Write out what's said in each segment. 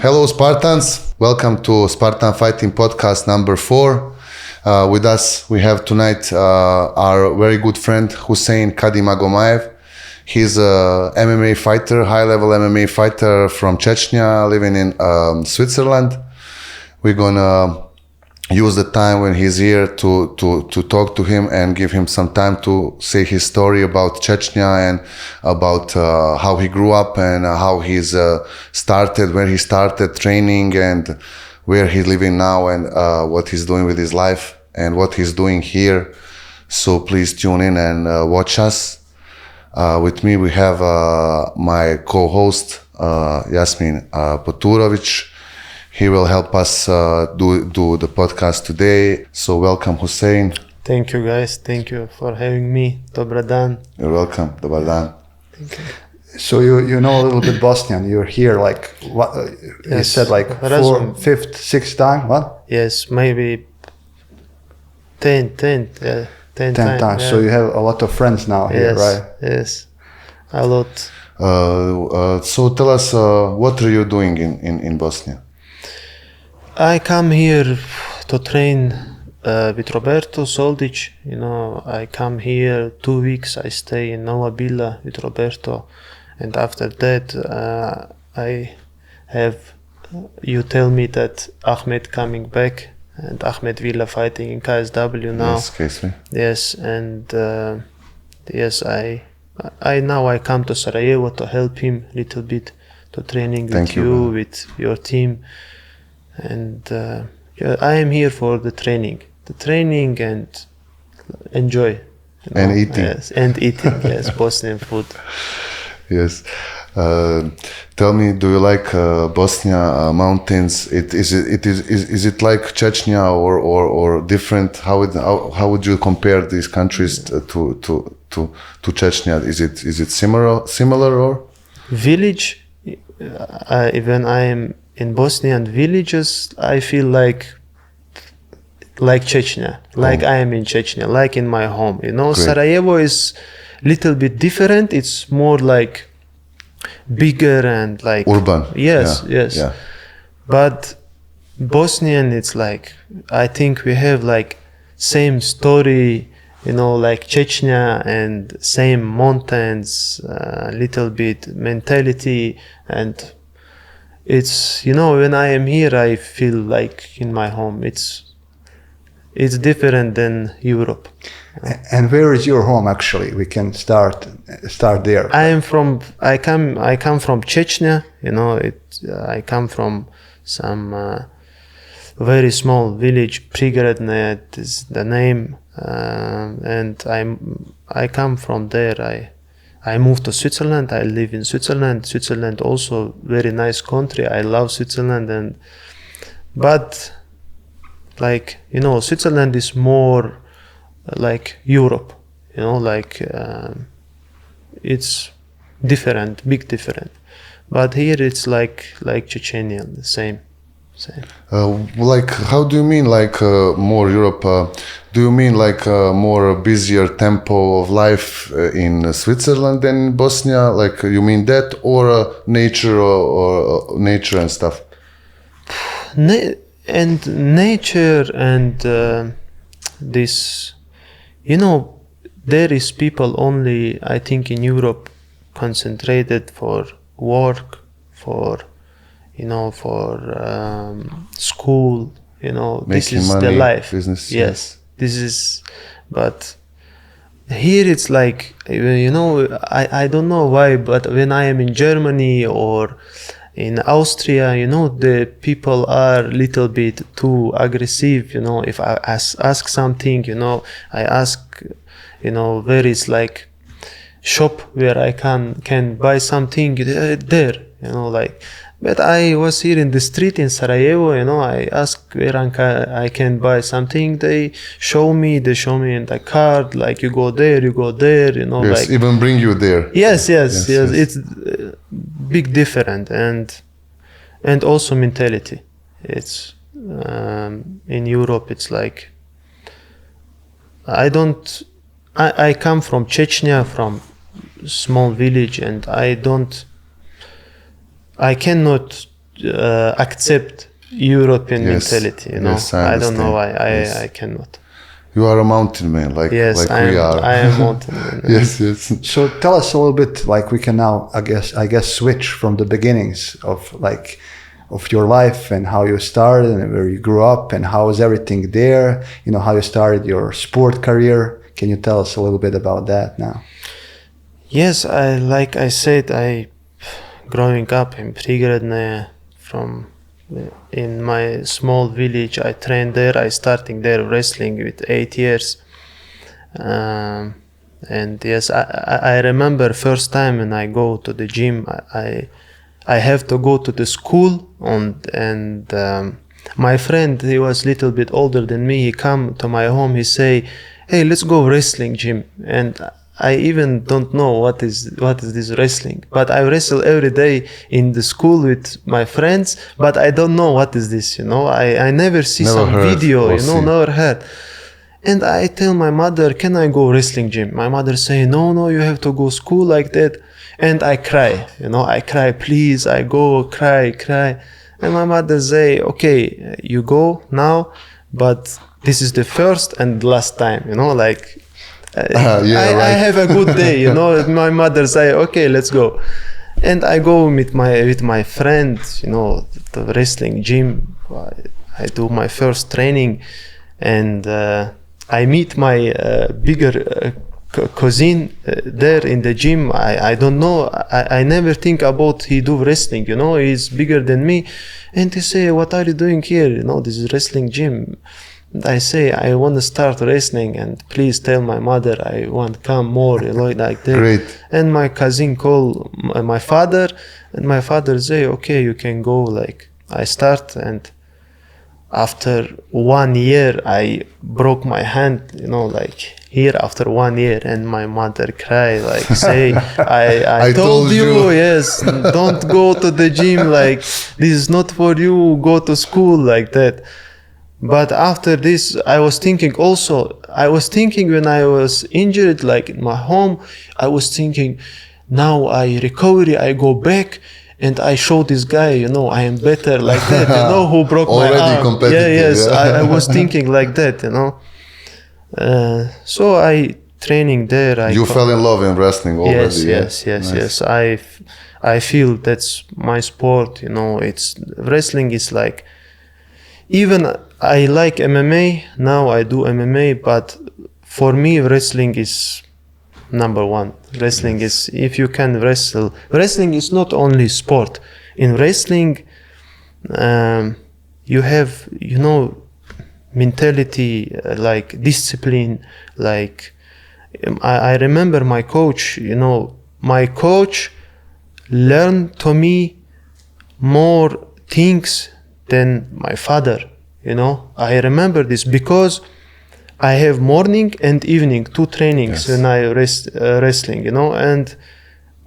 Hello, Spartans. Welcome to Spartan Fighting Podcast number 4. With us, we have tonight our very good friend, Husein Kadimagomaev. He's a MMA fighter, high-level MMA fighter from Chechnya, living in Switzerland. We're gonna use the time when he's here to talk to him and give him some time to say his story about Chechnya and about how he grew up and how he's started, where he started training and where he's living now and what he's doing with his life and what he's doing here. So please tune in and watch us. With me we have my co-host Yasmin Poturovic. He will help us do the podcast today. So welcome, Hussein. Thank you, guys. Thank you for having me. Dobar dan. You're welcome. Dobar dan. Thank you. So you know a little bit Bosnian. You're here like what? You Yes. said like Razum. 4th, 6th time. What? Yes, maybe 10 10 times. times. Yeah. So you have a lot of friends now here, Yes, right? yes, a lot. So tell us, what are you doing in Bosnia? I come here to train with Roberto Soldic. You know, I come here 2 weeks. I stay in Nova Bila with Roberto, and after that, I have. You tell me that Ahmed coming back, and Ahmed Villa fighting in KSW now. Yes, Casey. Yes, and yes, I now I come to Sarajevo to help him a little bit to training with Thank you, you, man. with your team, and yeah, I am here for the training and enjoy. You And eating. Yes, and eating. Yes, Bosnian food. Yes. Tell me, do you like Bosnia mountains? Is it like Chechnya or different? How would you compare these countries to Chechnya? Is it similar or? Village. When I am in Bosnian villages, I feel like Chechnya, like I am in Chechnya, like in my home. You know, Great. Sarajevo is little bit different. It's more like bigger and like Urban. Yes, Yeah, yes. yeah. But Bosnian, it's like I think we have like same story. You know, like Chechnya and same mountains, little bit mentality, and it's, you know, when I am here, I feel like in my home. It's different than Europe. And where is your home actually? We can start there. I come from Chechnya. You know, I come from some very small village, Prigradne is the name, and I come from there. I moved to Switzerland. I live in Switzerland. Switzerland also very nice country. I love Switzerland, but like, you know, Switzerland is more like Europe. You know, like it's different, big different. But here it's like Chechnya, the same. Like, how do you mean like more Europe? Do you mean like more busier tempo of life in Switzerland than in Bosnia? Like, you mean that, or nature or nature and stuff? And nature and this, you know, there is people only, I think, in Europe concentrated for work, for, you know, for school, you know, Making this is money, the life. business, Yes, this is, but here it's like, you know, I don't know why, but when I am in Germany or in Austria, you know, the people are little bit too aggressive. You know, if I ask something, you know, I ask, you know, where is like shop where I can buy something there, you know, like. But I was here in the street in Sarajevo, you know, I asked where I can buy something. They show me in the card, like you go there, you know. Yes, like, even bring you there. Yes. It's big different, and also mentality. It's in Europe, it's like I come from Chechnya, from small village, and I cannot accept European Yes. mentality. You know, Yes, I I don't know why understand. I cannot. You are a mountain man, like Yes, like I we am. are. I am mountain man. Yes, yes. So tell us a little bit, like we can now, I guess, switch from the beginnings of your life and how you started and where you grew up and how is everything there. You know, how you started your sport career. Can you tell us a little bit about that now? Yes, like I said, I growing up in Prigradne from in my small village. I trained there. I starting there wrestling with 8 years. And yes, I remember first time when I go to the gym. I have to go to the school and my friend, he was a little bit older than me. He come to my home. He say, "Hey, let's go wrestling gym." And I even don't know what is this wrestling, but I wrestle every day in the school with my friends. But I don't know what is this. You know, I never see Never some heard video. or You know, see. never heard. And I tell my mother, "Can I go wrestling gym?" My mother say, "No, you have to go school like that." And I cry, you know, I cry, "Please, I go, cry." And my mother say, "Okay, you go now, but this is the first and last time," you know, like, Yeah, I right. have a good day, you know. My mother say, "Okay, let's go." And I go with my friend, you know, the wrestling gym. I do my first training, and I meet my bigger cousin there in the gym. I don't know. I never think about he do wrestling. You know, he's bigger than me, and he say, "What are you doing here? You know, this is wrestling gym." And I say, "I want to start wrestling, and please tell my mother I want come more." You know, like that. Great. And my cousin call my father, and my father say, "Okay, you can go." Like I start, and after 1 year I broke my hand, you know, like here after 1 year, and my mother cried, like say, I told you, yes, don't go to the gym, like this is not for you, go to school, like that. But after this, I was thinking when I was injured, like in my home, I was thinking, now I recovery, I go back, and I show this guy, you know, I am better, like that, you know, who broke my Already arm. competitive, Yes, yeah. I was thinking like that, you know. So I training there. You fell in love in wrestling already. Yes. Nice. I feel that's my sport, you know. It's wrestling is like, even I like MMA now. I do MMA, but for me, wrestling is number one. Wrestling is, if you can wrestle, wrestling is not only sport. In wrestling, you have, you know, mentality, like discipline. Like I remember my coach, you know, my coach learned to me more things than my father, you know. I remember this because I have morning and evening 2 trainings. Yes. When I wrestling, you know, and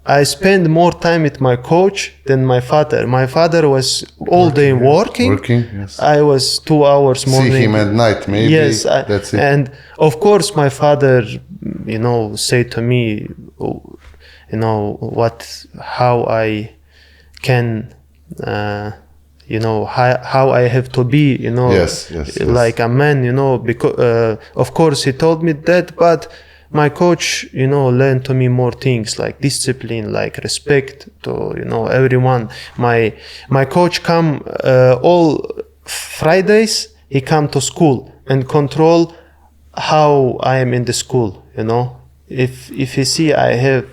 I spend more time with my coach than my father. My father was all day working. Yes. I was 2 hours morning. See him at night, maybe. Yes, That's it. and of course my father, you know, say to me, you know, how I can, you know, how I have to be, you know, Yes. like a man, you know, because of course he told me that, but my coach, you know, learned to me more things like discipline, like respect to, you know, everyone. My coach come all Fridays. He come to school and control how I am in the school. You know, if he see I have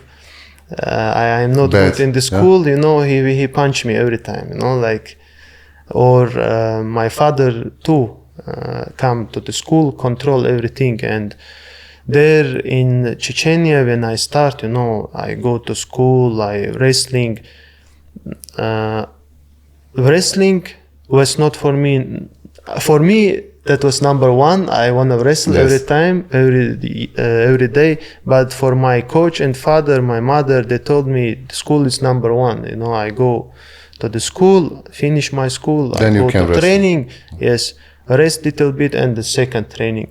I am not Bad, good in the school, you know, he punch me every time. You know, like, or my father too come to the school, control everything. And there in Chechnya, when I start, you know, I go to school, I wrestling. Wrestling was not for me. For me, that was number one. I want to wrestle every time, every day. But for my coach and father, my mother, they told me school is number one. You know, I go to the school, finish my school, Then I you go can to wrestle. training. Yes, rest little bit, and the second training.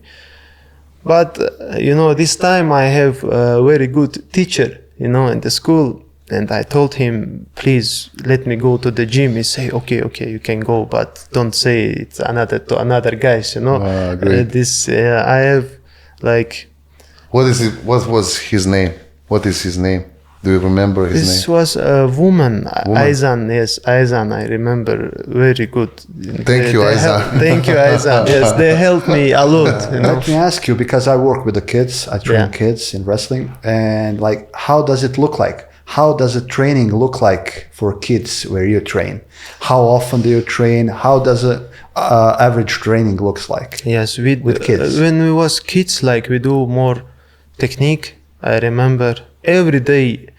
But you know, this time I have a very good teacher, you know, in the school, and I told him, please let me go to the gym. He say, okay, you can go, but don't say it's to another guys, you know. Great. I have like. What was his name? What is his name? Do you remember his name? This was a woman, Aizan. Yes, Aizan. I remember very good. Thank you, Aizan. Thank you, Aizan. Yes, they helped me a lot. You know? Let me ask you, because I work with the kids, I train kids in wrestling, and like, how does it look like? How does a training look like for kids where you train? How often do you train? How does a average training looks like? Yes, with kids. When we was kids, like we do more technique. I remember every day,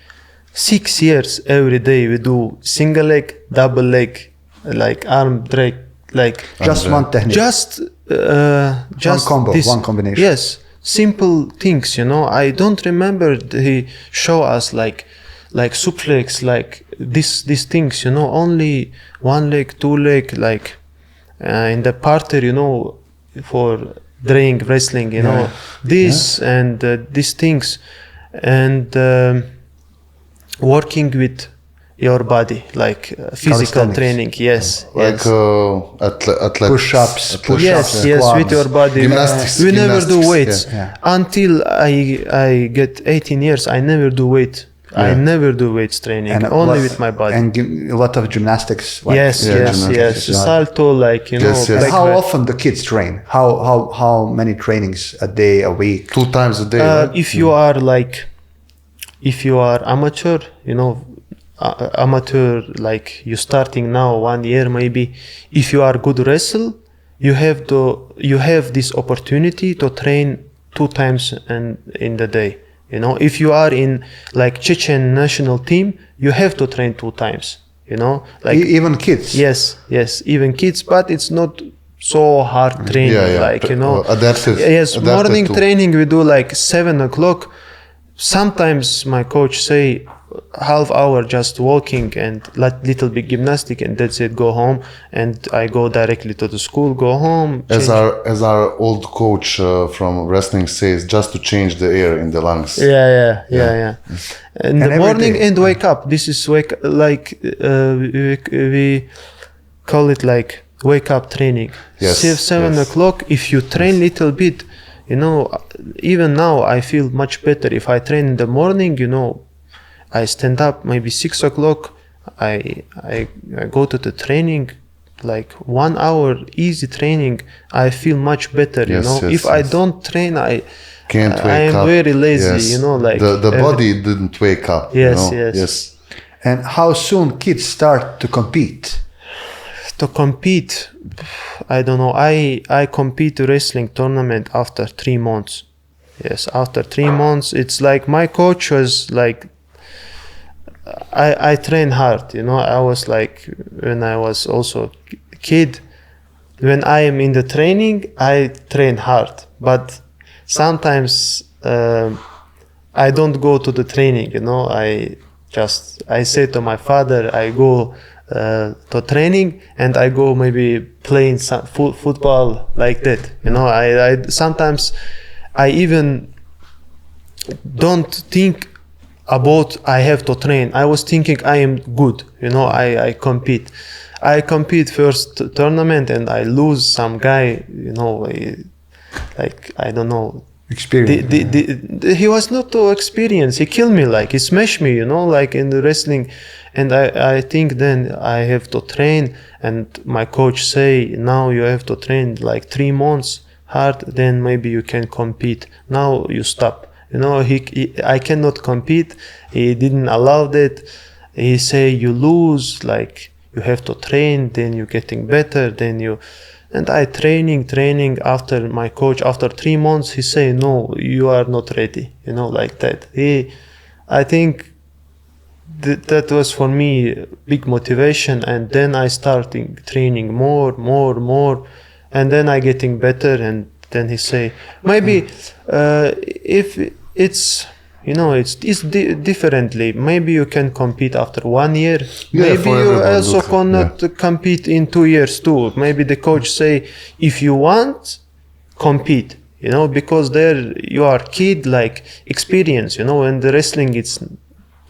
6 years, every day we do single leg, double leg, like arm drag, like just one technique. Just one combo, one combination. Yes, simple things, you know. I don't remember he show us like suplex, like these things, you know. Only one leg, two leg, like in the parterre, you know, for doing wrestling, you know, this and these things, and working with your body, like physical training. Yes, like push-ups, yes, with your body. Gymnastics. We never do weights until I get 18 years. I never do weight. I never do weights training, and only with my body. And a lot of gymnastics. Like, yes. Salto, like, you know. Like how often the kids train? How many trainings a day, a week? 2 times a day. Right? If you are like, if you are amateur, you know, amateur, like you starting now 1 year maybe. If you are good wrestle, you have this opportunity to train 2 times in the day. You know, if you are in like Chechen national team, you have to train 2 times. You know, like even kids. Yes, even kids, but it's not so hard training. Like, you know, adaptive. Yes, morning training we do like 7 o'clock. Sometimes my coach say half hour just walking and little bit gymnastic, and that's it. Go home, and I go directly to the school. Go home. As our old coach from wrestling says, just to change the air in the lungs. Yeah. In the morning and wake up. This is wake like we call it like wake up training. Yes. 7 o'clock. If you train little bit, you know, even now I feel much better if I train in the morning. You know, I stand up maybe 6 o'clock. I go to the training, like 1 hour easy training. I feel much better. You know, if I don't train, I am very lazy. You know, like the body didn't wake up. Yes, you know? yes. And how soon kids start to compete? To compete, I don't know. I compete wrestling tournament after 3 months. Yes, after 3 months, it's like my coach was like. I train hard, you know. I was like, when I was also a kid, when I am in the training, I train hard. But sometimes I don't go to the training, you know. I say to my father, I go to training and I go maybe playing some football like that, you know. I sometimes I even don't think about I have to train. I was thinking I am good, you know. I compete. I compete first tournament and I lose some guy, you know, like I don't know. Experience. He was not too experienced. He killed me, like he smashed me, you know, like in the wrestling. And I think then I have to train. And my coach say, now you have to train like 3 months hard. Then maybe you can compete. Now you stop. You know, I cannot compete. He didn't allow that. He say you lose, like you have to train, then you're getting better, then you... And I training after my coach, after 3 months, he say, no, you are not ready, you know, like that. I think that was for me big motivation. And then I starting training more. And then I getting better. And then he say, maybe if it's, you know, it's differently. Maybe you can compete after 1 year. Maybe you also cannot compete in 2 years too. Maybe the coach say, if you want, compete. You know, because there you are kid, like experience. You know, and the wrestling, it's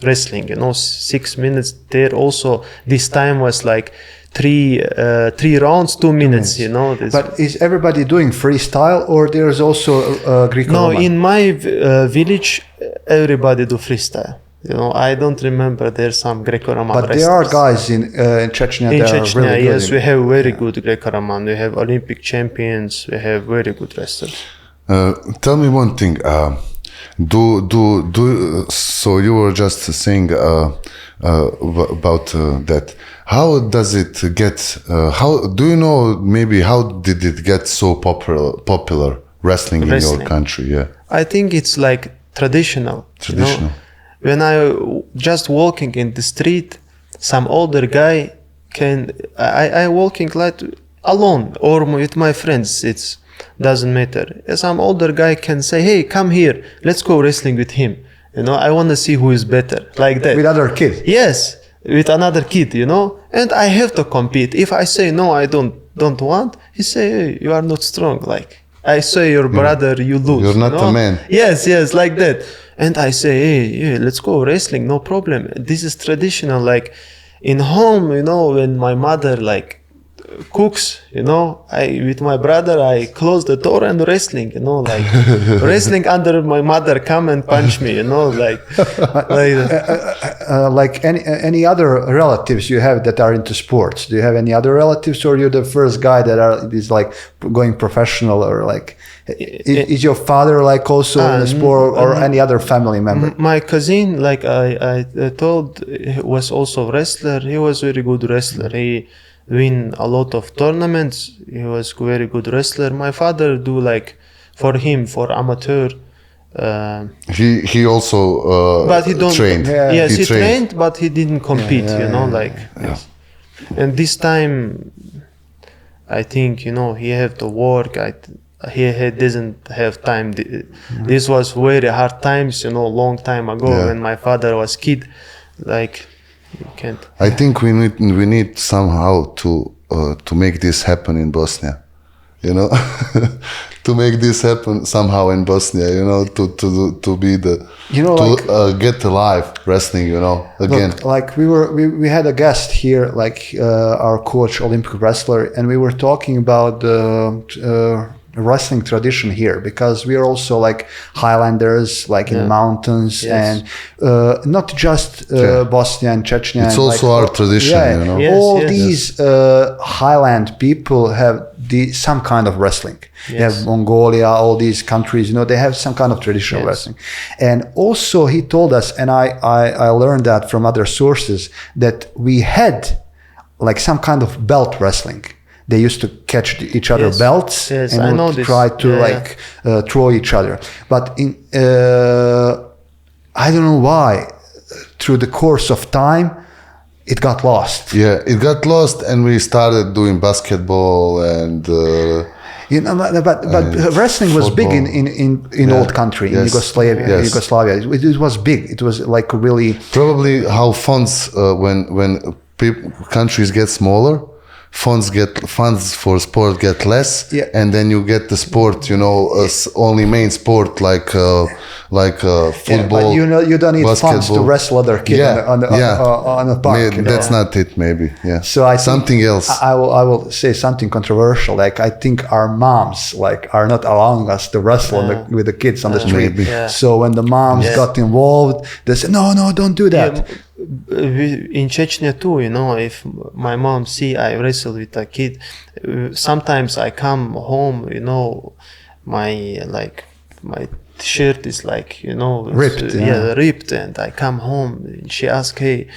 wrestling, 6 minutes there. Also, this time was like three rounds, 2 minutes, But is everybody doing freestyle, or there's also Greco-Roman? No, in my village, everybody do freestyle. I don't remember there's some Greco-Roman But there are guys in Chechnya in that Chechnya, are really good. yes, we have very good Greco-Roman. We have Olympic champions. We have very good wrestlers. Tell me one thing. So you were just saying about that. How does it get? How do you know? Maybe how did it get so popular wrestling in your country? Yeah, I think it's like traditional. Traditional. When I just walking in the street, some older guy I walking like alone or with my friends. It's doesn't matter. Some older guy can say, "Hey, come here. Let's go wrestling with him." I want to see who is better, like that. With other kids. Yes, with another kid. And I have to compete. If I say no, I don't want. He say, "Hey, you are not strong." Like I say, your brother, you lose. You're not a man. Yes, like that. And I say, hey, let's go wrestling, no problem. This is traditional. Like in home, when my mother like cooks, with my brother, I close the door and wrestling, like wrestling under my mother come and punch me, like any other relatives you have that are into sports? Do you have any other relatives, or you're the first guy that is like going professional, or like is your father like also in the sport, or any other family member? My cousin, like I told, was also wrestler. He was very good wrestler. He win a lot of tournaments. He was very good wrestler. My father do like for amateur. He also but he don't trained. Yeah. Yes, he trained, but he didn't compete. Yes. And this time, I think he have to work. He doesn't have time. This was very hard times. Long time ago when my father was kid. Like you can't. I think we need somehow to make this happen in Bosnia. To make this happen somehow in Bosnia, to be the get alive wrestling, again. Look, like we had a guest here, like our coach, Olympic wrestler, and we were talking about the wrestling tradition here, because we are also like Highlanders, like in mountains, and not just Bosnia and Chechnya. It's also our tradition, All these Highland people have some kind of wrestling. They have Mongolia, all these countries, they have some kind of traditional wrestling. And also he told us, and I learned that from other sources, that we had like some kind of belt wrestling. They used to catch each other belts and would try to throw each other. But I don't know why, through the course of time, it got lost. Yeah, it got lost, and we started doing basketball and. But wrestling was big in old country, in Yugoslavia. It was big. It was like really. Probably how funds when countries get smaller. Funds for sport get less, and then you get the sport, only main sport like football. But you don't need funds to wrestle other kids on a park. That's not it, maybe. Yeah. So I something else. I will say something controversial. Like I think our moms are not allowing us to wrestle with the kids on the street. So when the moms got involved, they said, "No, don't do that." In Chechnya too, if my mom see I wrestle with a kid, sometimes I come home, my shirt is ripped, and I come home and she asks, "Hey,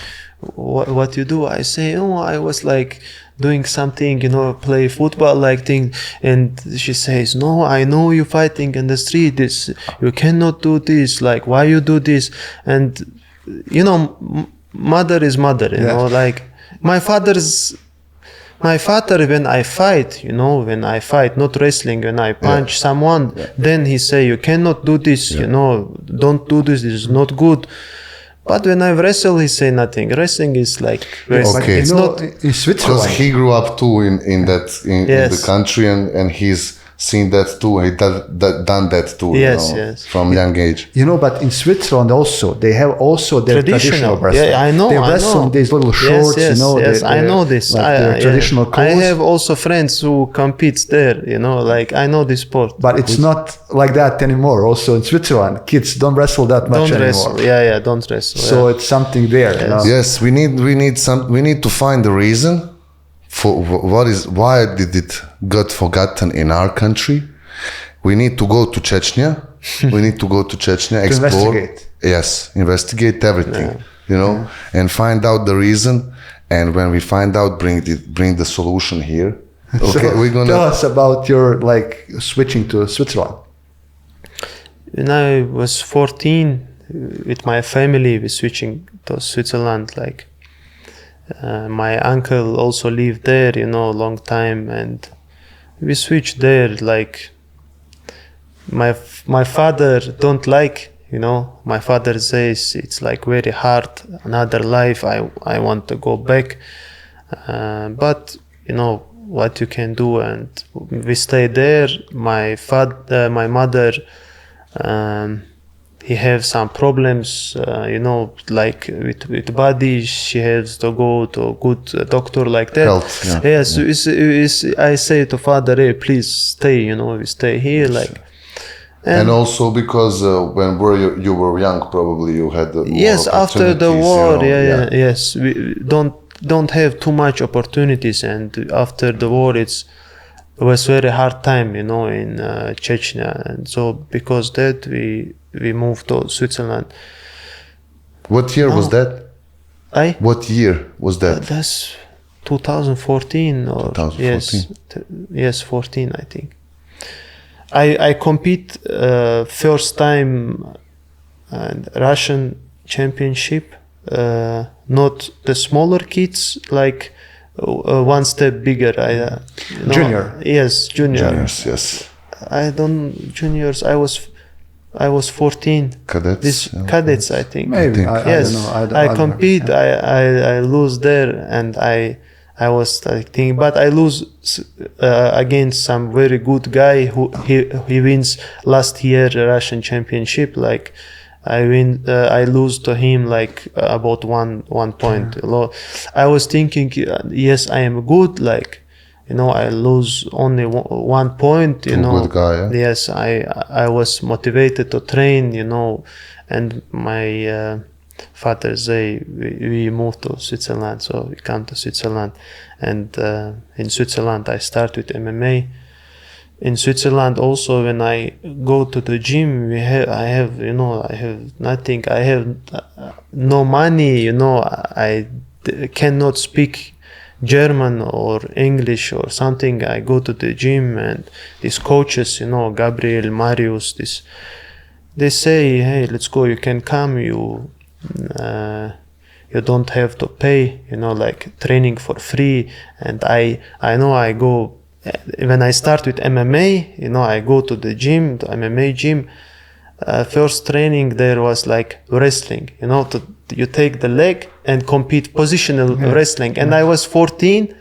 what you do?" I say, "Oh, I was like doing something, play football like thing." And she says, "No, I know you fighting in the street. You cannot do this. Like, why you do this?" And mother is mother, like my father, when I fight, not wrestling, when I punch someone, then he say, "You cannot do this, don't do this, this is not good." But when I wrestle, he say nothing. Wrestling is like wrestling. Okay. It's not in Switzerland. Because he grew up too in the country, and he's seen that too. He done that too. Yes, you know, yes. From young age. You know, but in Switzerland also they have also their traditional wrestling. Yeah, I know. They wrestle in these little shorts. Yes, you know, yes, I know this. Like their traditional clothes. I have also friends who compete there. You know, like I know this sport. But it's not like that anymore. Also in Switzerland, kids don't wrestle that much Don't anymore. wrestle. Yeah, don't wrestle. So it's something there. You know? Yes, we need to find the reason for why did it got forgotten in our country. We need to go to Chechnya. We need to go to Chechnya, explore. Investigate. Yes, investigate everything. You know, and find out the reason. And when we find out, bring the solution here. Okay, So we're gonna tell us about your like switching to Switzerland. When I was 14, with my family, we switching to Switzerland. Like my uncle also lived there, you know, long time, and we switched there. Like my father don't like, you know. My father says it's like very hard, another life. I want to go back, but you know what you can do, and we stay there. My mother. He have some problems, you know, like with body. She has to go to a good doctor like that. Health, yeah. Yes, I say to father, hey, please stay. You know, we stay here, like. and also because when you were young, probably you had more Yes, after the opportunities, war, you know, yes, we don't have too much opportunities, and after the war, it was very hard time, you know, in Chechnya, and so because that we moved to Switzerland. What year was that? What year was that? That's 2014 or 2014. yes, 14, I think. I compete first time Russian championship, not the smaller kids, like one step bigger. Junior. Yes, junior. Juniors, yes. Juniors. I was 14. Cadets. Cadets, I think. Maybe. Yes, I don't know. I compete. I lose there, and I was thinking, but I lose against some very good guy who he wins last year Russian championship. Like I lose to him like about one point. I was thinking, yes, I am good. Like, you know, I lose only 1 point. You know, good guy, yeah? Yes, I was motivated to train. You know, and my father say we moved to Switzerland, so we come to Switzerland, and in Switzerland I start with MMA. In Switzerland also, when I go to the gym, I have nothing. I have no money. You know, I cannot speak German or English or something. I go to the gym, and these coaches, you know, Gabriel, Marius, they say, hey, let's go. You can come. You don't have to pay. You know, like training for free. And I know I go. When I start with MMA, you know, I go to the gym, the MMA gym. First training there was like wrestling, you know, you take the leg and compete positional wrestling. And I was 14,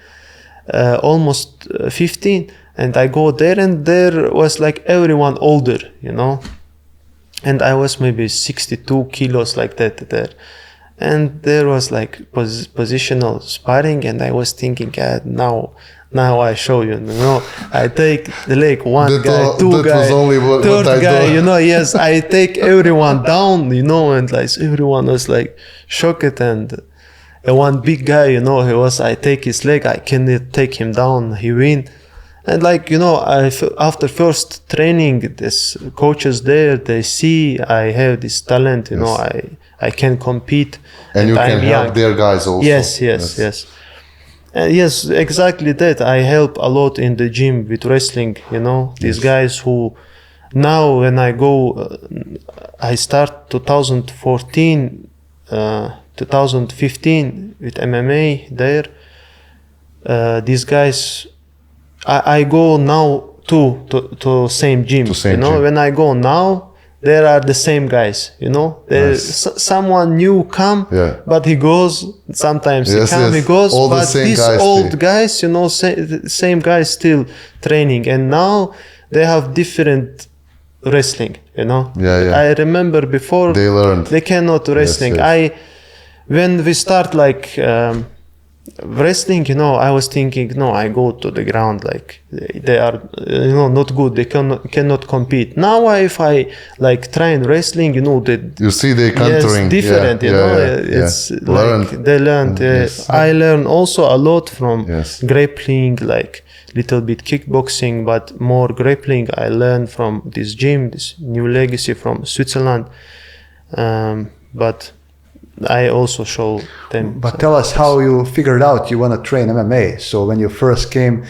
almost 15, and I go there, and there was like everyone older, you know, and I was maybe 62 kilos like that there. And there was like positional sparring, and I was thinking, now I show you, you know, I take the leg, one guy, two guy, third guy, you know, yes, I take everyone down, you know, and like everyone was like shocked, and one big guy, you know, I take his leg, I cannot take him down, he win. And like, you know, after first training, this coaches there, they see I have this talent, you know, I can compete. And you can help their guys also. Yes. Yes, exactly that. I help a lot in the gym with wrestling, you know, these guys who now when I go, I start 2014, 2015 with MMA there. These guys, I go now to same gym, you know, when I go now, there are the same guys, you know. There's someone new come, but he goes. Sometimes he goes. All but the same these guys old guys, you know, same guys still training. And now they have different wrestling, you know. Yeah. I remember before They learned. they cannot wrestling. Yes. When we start like wrestling, you know, I was thinking, no, I go to the ground, like they are, you know, not good. They cannot compete. Now, if I like train wrestling, you know, You see they countering. different. You know, it's like they learned. Yes. I learned also a lot from Yes. grappling, like little bit kickboxing, but more grappling. I learned from this gym, this new legacy from Switzerland. But I also show them. But tell us how you figured out you want to train MMA. So when you first came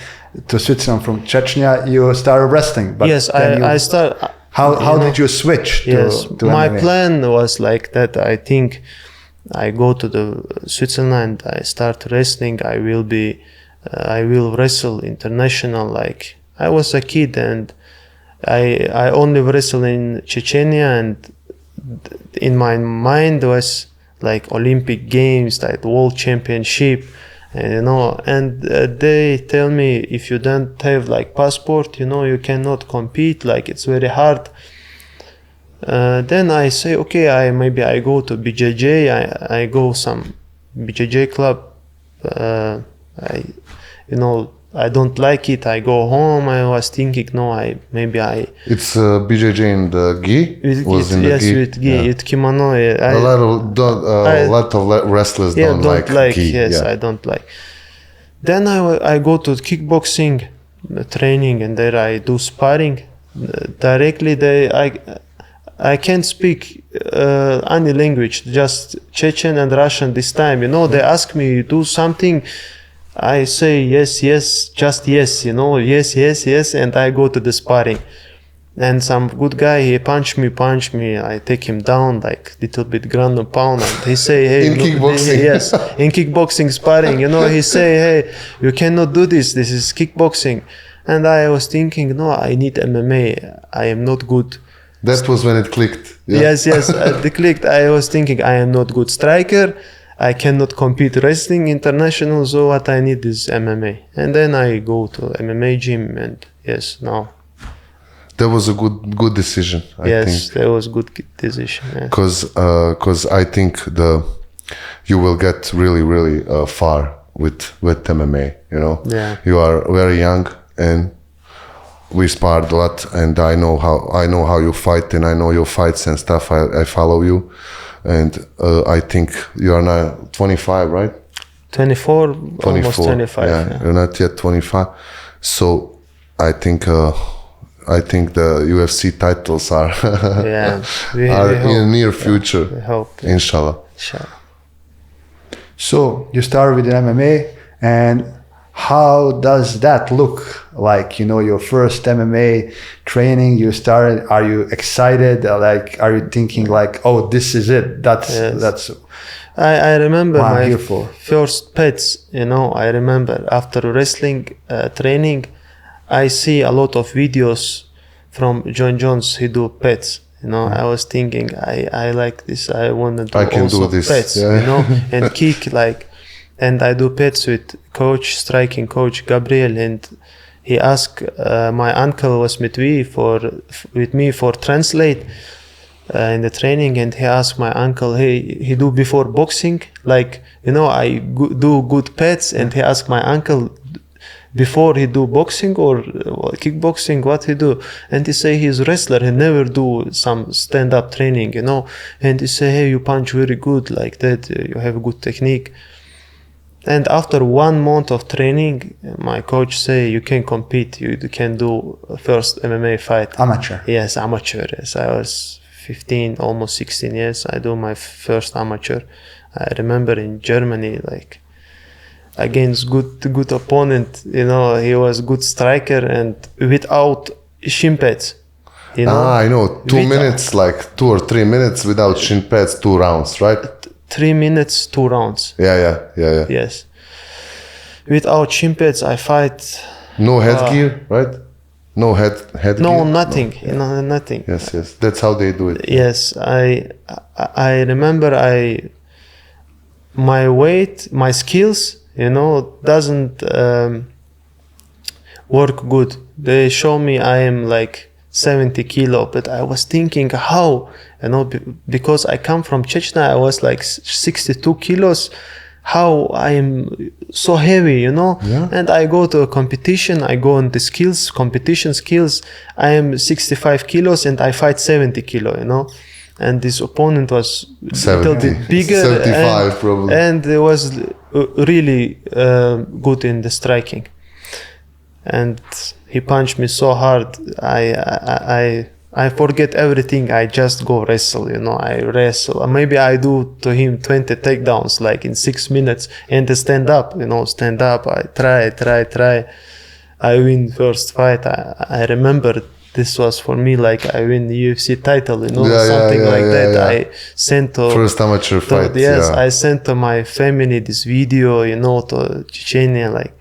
to Switzerland from Chechnya, you started wrestling. But yes, I start. How did you switch to, yes, to my MMA? plan was like that. I think I go to the Switzerland. I start wrestling. I will wrestle international. Like I was a kid and I only wrestle in Chechnya, and in my mind was like Olympic Games, like World Championship, and you know. And they tell me if you don't have like passport, you know, you cannot compete. Like it's very hard. Then I say, okay, maybe I go to BJJ. I go some BJJ club. I don't like it. I go home. I was thinking, no, It's BJJ in the gi. With gi, with kimono. A lot of wrestlers don't like gi. Yes, I don't like. Then I go to kickboxing training, and there I do sparring. Directly, I can't speak any language, just Chechen and Russian this time. You know, they ask me do something. I say yes, just yes, you know, yes, and I go to the sparring. And some good guy, he punch me, I take him down like little bit ground and pound, and he say, hey, in kickboxing. Yes, in kickboxing sparring, you know, he say, hey, you cannot do this is kickboxing. And I was thinking, no, I need MMA, I am not good. That was when it clicked. Yeah. Yes, it clicked. I was thinking I am not good striker. I cannot compete wrestling international, so what I need is MMA. And then I go to MMA gym, and yes, now. That was a good decision, I think. Yes, that was good decision. Because I think you will get really far with MMA, you know. Yeah. You are very young, and we sparred a lot, and I know how you fight, and I know your fights and stuff. I follow you. And I think you are now 25, right? 24, almost 25. Yeah, you're not yet 25. So I think the UFC titles are we in the near future. We hope. Inshallah. So you started with MMA, and how does that look like? You know, your first MMA training you started. Are you excited? Like, are you thinking like, oh, this is it? That's. I remember my for. first pets. You know, I remember after wrestling training, I see a lot of videos from John Jones. He do pets. You know, I was thinking, I like this. I want to do this. Pets. Yeah. You know, and kick like. And I do pets with striking coach Gabriel, and he asked, my uncle was with me for translate in the training, and he asked my uncle, hey, he do before boxing, like, you know, I do good pets, and he asked my uncle before he do boxing or kickboxing, what he do, and he say he's wrestler, he never do some stand-up training, you know, and he say, hey, you punch very good like that, you have good technique. And after 1 month of training, my coach say you can compete. You can do first MMA fight. Amateur. Yes, amateur. Yes, I was 15, almost 16 years. I do my first amateur. I remember in Germany, like against good opponent. You know, he was good striker and without shin pads. You know? I know. 2 minutes, like 2 or 3 minutes without shin pads, 2 rounds, right? 3 minutes, 2 rounds. Yeah. Yes. Without shin pads, I fight. No headgear, right? No headgear? No, nothing. No. No, nothing. Yes. That's how they do it. Yes, I remember my weight, my skills, you know, doesn't work good. They show me I am like 70 kilo, but I was thinking how, you know, because I come from Chechnya, I was like 62 kilos. How I am so heavy, you know, and I go to a competition, I go on the competition skills, I am 65 kilos and I fight 70 kilo, you know, and this opponent was a little bit bigger 75 probably, and it was really good in the striking, and he punched me so hard, I forget everything. I just go wrestle, you know. I wrestle. Maybe I do to him 20 takedowns like in 6 minutes, and stand up, you know, stand up. I try. I win first fight. I remember this was for me like I win the UFC title, you know, something like that. Yeah. I sent to first amateur fight. Yes, I sent to my family this video, you know, to Chechnya, like.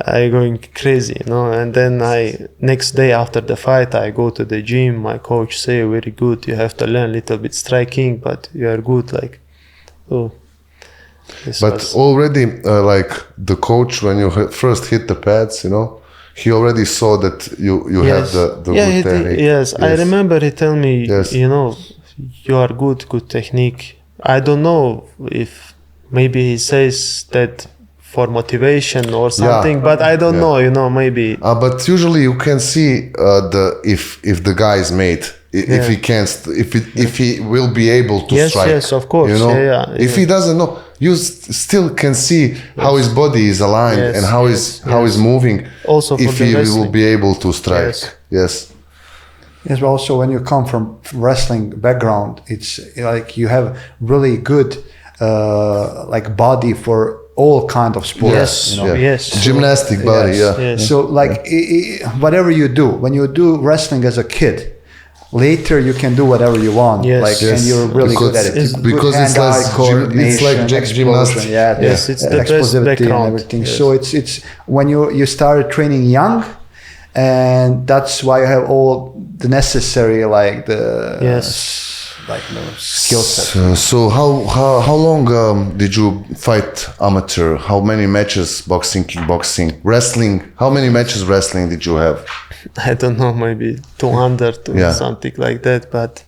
I going crazy, you know, and then next day after the fight I go to the gym. My coach say very good. You have to learn a little bit striking, but you are good. Like, But already, like the coach, when you first hit the pads, you know, he already saw that you have the good technique. Yes, I remember he tell me, you know, you are good technique. I don't know if maybe he says that for motivation or something, but I don't know, you know, maybe. But usually you can see if the guy is made, if he can, if he will be able to strike. Yes, of course. You know, if he doesn't know, you still can see how his body is aligned and how he's moving. Also, if he will be able to strike. Yes. Yes, but also when you come from wrestling background, it's like you have really good like body for all kind of sports. Gymnastic body. So like whatever you do, when you do wrestling as a kid, later you can do whatever you want. And you're really good at it. Because it's like gymnastics. It's the best background. And everything. So it's when you started training young, and that's why you have all the necessary like the skill set. So how long did you fight amateur? How many matches boxing, kickboxing, wrestling? How many matches wrestling did you have? I don't know, maybe 200 or something like that. But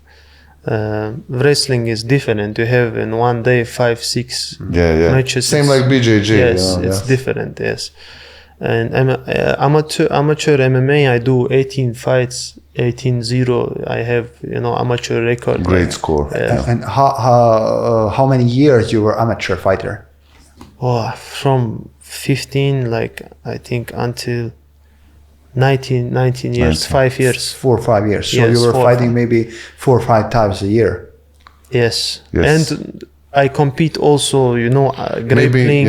wrestling is different. You have in one day 5-6 matches. Same like BJJ. Yes, it's different. Yes. And amateur MMA, I do 18 fights, 18-0. I have, you know, amateur record. Great score. And how many years you were amateur fighter? From 15, like I think until 19 years, 5 years. 4 or 5 years. So you were fighting maybe 4 or 5 times a year. Yes. And I compete also, you know, grappling.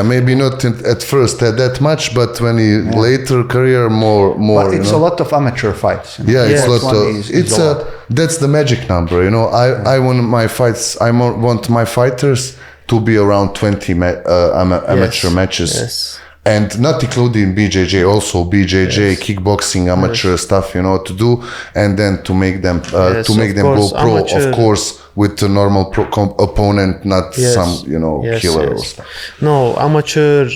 Maybe not at first that much, but when you later career more. But it's a lot of amateur fights. You know? It's a lot. That's the magic number. You know, I want my fights. I want my fighters to be around 20 amateur matches. Yes. And not including BJJ, also BJJ, kickboxing, amateur stuff, you know, to do, and then to make them go pro, amateur, of course, with the normal opponent, not some, you know, killer or stuff. No, amateur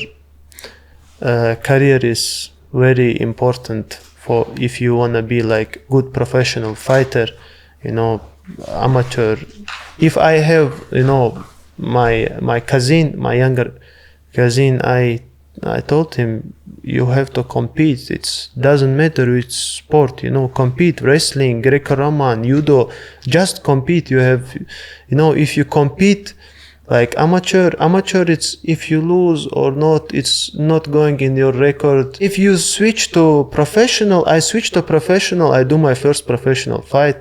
career is very important for if you wanna be like good professional fighter, you know, amateur. If I have, you know, my cousin, my younger cousin, I told him, you have to compete. It doesn't matter which sport, you know, compete, wrestling, Greco-Roman, judo, just compete. You have, you know, if you compete like amateur, it's if you lose or not, it's not going in your record. If you switch to professional, I switched to professional, I do my first professional fight.